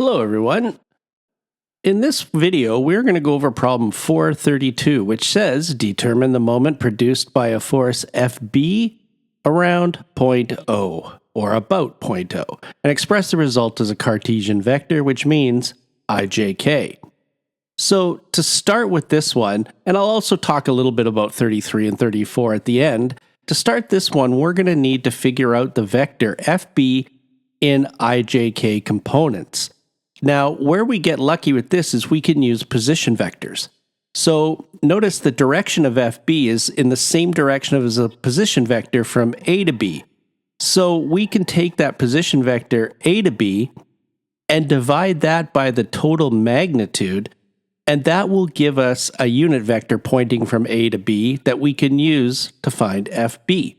Hello everyone. In this video, we're going to go over problem 432, which says determine the moment produced by a force FB around point O, or about point O, and express the result as a Cartesian vector, which means ijk. So to start with this one, and I'll also talk a little bit about 33 and 34 at the end, to start this one, we're going to need to figure out the vector FB in ijk components. Now, where we get lucky with this is we can use position vectors. So notice the direction of FB is in the same direction as a position vector from A to B. So we can take that position vector A to B and divide that by the total magnitude, and that will give us a unit vector pointing from A to B that we can use to find FB.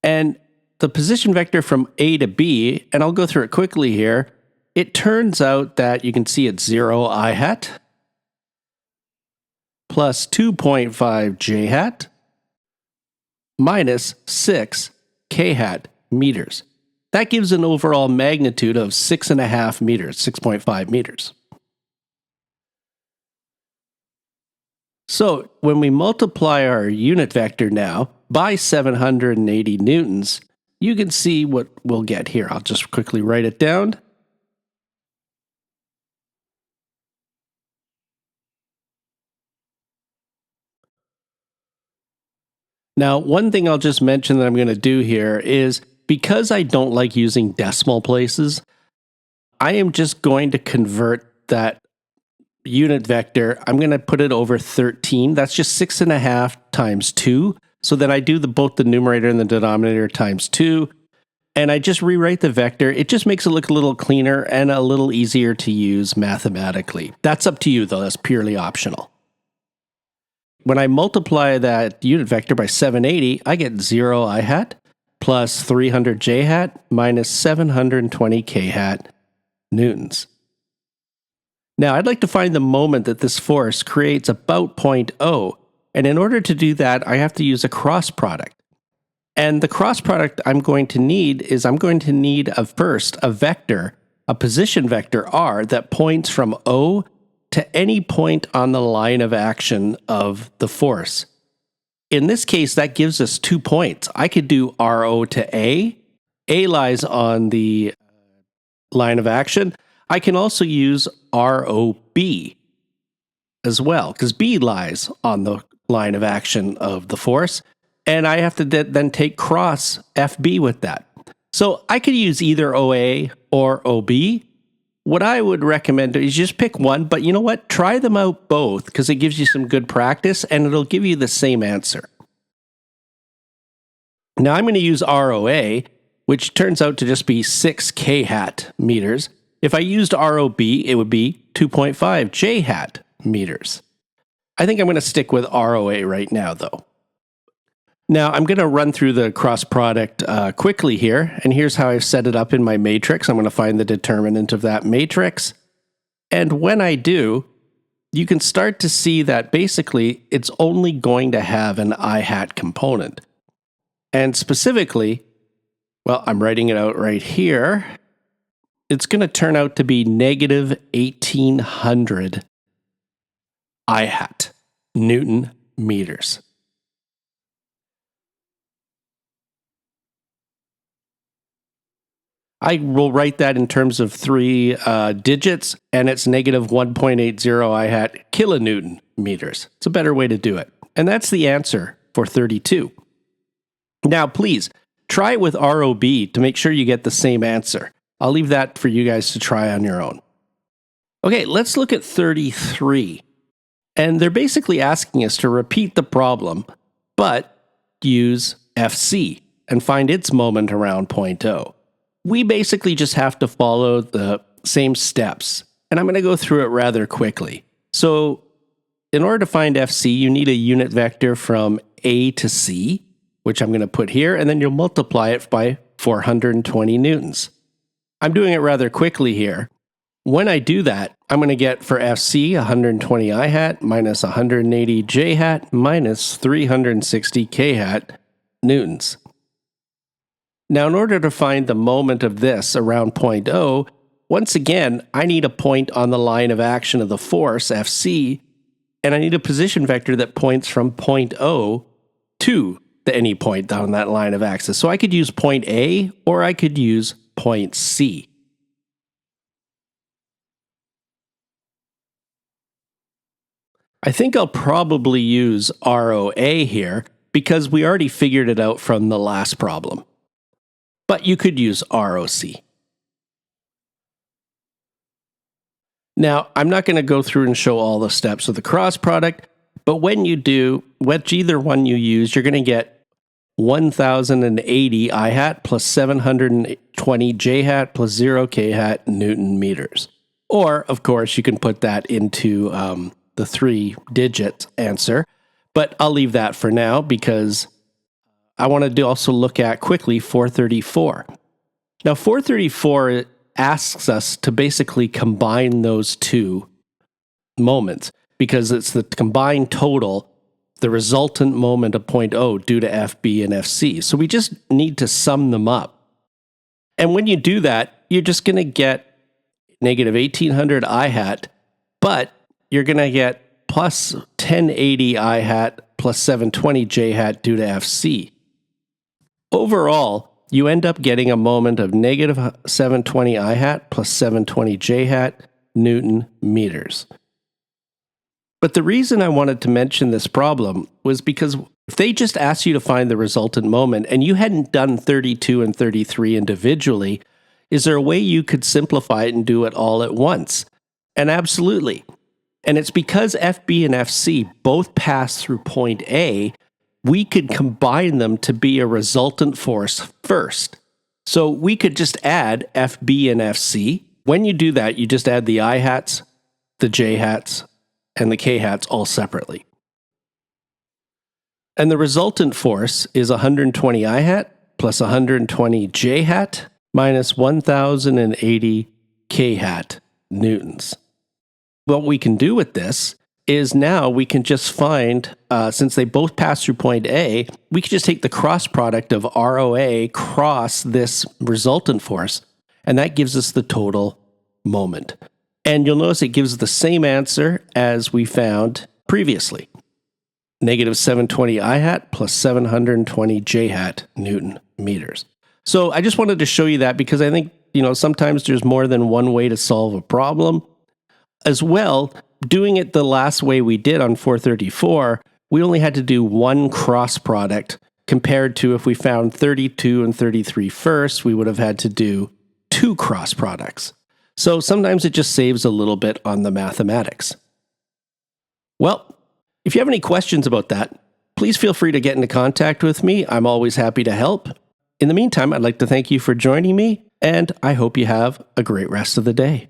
And the position vector from A to B, and I'll go through it quickly here, it turns out that you can see it's 0 I hat plus 2.5 j hat minus 6 k hat meters. That gives an overall magnitude of 6.5 meters, 6.5 meters. So when we multiply our unit vector now by 780 newtons, you can see what we'll get here. I'll just quickly write it down. Now, one thing I'll just mention that I'm going to do here is, because I don't like using decimal places, I am just going to convert that unit vector. I'm going to put it over 13. That's just 6.5 times 2. So then I do both the numerator and the denominator times 2. And I just rewrite the vector. It just makes it look a little cleaner and a little easier to use mathematically. That's up to you, though. That's purely optional. When I multiply that unit vector by 780, I get 0 I hat plus 300 j hat minus 720 k hat newtons. Now, I'd like to find the moment that this force creates about point O. And in order to do that, I have to use a cross product. And the cross product I'm going to need is first a vector, a position vector R that points from O to any point on the line of action of the force. In this case, that gives us 2 points. I could do RO to A. A lies on the line of action. I can also use ROB as well, because B lies on the line of action of the force. And I have to then take cross FB with that. So I could use either OA or OB. What I would recommend is just pick one, but you know what? Try them out both, because it gives you some good practice and it'll give you the same answer. Now I'm going to use ROA, which turns out to just be 6 k hat meters. If I used ROB, it would be 2.5 j hat meters. I think I'm going to stick with ROA right now, though. Now, I'm going to run through the cross product quickly here, and here's how I've set it up in my matrix. I'm going to find the determinant of that matrix. And when I do, you can start to see that basically it's only going to have an I hat component. And specifically, well, I'm writing it out right here. It's going to turn out to be negative 1800 I hat Newton meters. I will write that in terms of 3 digits, and it's negative 1.80 I hat kilonewton meters. It's a better way to do it. And that's the answer for 32. Now, please, try it with ROB to make sure you get the same answer. I'll leave that for you guys to try on your own. Okay, let's look at 33. And they're basically asking us to repeat the problem, but use FC and find its moment around point O. We basically just have to follow the same steps, and I'm going to go through it rather quickly. So in order to find FC, you need a unit vector from A to C, which I'm going to put here, and then you'll multiply it by 420 newtons. I'm doing it rather quickly here. When I do that, I'm going to get for FC 120 I hat minus 180 j hat minus 360 k hat newtons. Now, in order to find the moment of this around point O, once again, I need a point on the line of action of the force, Fc, and I need a position vector that points from point O to any point on that line of axis. So I could use point A, or I could use point C. I think I'll probably use ROA here because we already figured it out from the last problem. But you could use ROC. Now, I'm not going to go through and show all the steps of the cross product, but when you do, whichever one you use, you're going to get 1080 I hat plus 720 J hat plus 0 K hat Newton meters. Or, of course, you can put that into the 3-digit answer, but I'll leave that for now because I want to also look at quickly 434. Now, 434 asks us to basically combine those two moments because it's the combined total, the resultant moment of point O due to FB and FC. So we just need to sum them up. And when you do that, you're just going to get negative 1800 I hat, but you're going to get plus 1080 I hat plus 720 J hat due to FC. Overall, you end up getting a moment of negative 720 I hat plus 720 J hat Newton meters. But the reason I wanted to mention this problem was because if they just asked you to find the resultant moment and you hadn't done 32 and 33 individually, is there a way you could simplify it and do it all at once? And absolutely. And it's because FB and FC both pass through point A, we could combine them to be a resultant force first. So we could just add FB and FC. When you do that, you just add the I hats, the J hats, and the K hats all separately. And the resultant force is 120 I hat plus 120 J hat minus 1080 K hat newtons. What we can do with this is now we can just find, since they both pass through point A, we can just take the cross product of ROA cross this resultant force, and that gives us the total moment. And you'll notice it gives the same answer as we found previously. Negative 720 I hat plus 720 J hat Newton meters. So I just wanted to show you that because I think, sometimes there's more than one way to solve a problem. As well, doing it the last way we did on 434, we only had to do one cross product compared to if we found 32 and 33 first, we would have had to do two cross products. So sometimes it just saves a little bit on the mathematics. Well, if you have any questions about that, please feel free to get into contact with me. I'm always happy to help. In the meantime, I'd like to thank you for joining me, and I hope you have a great rest of the day.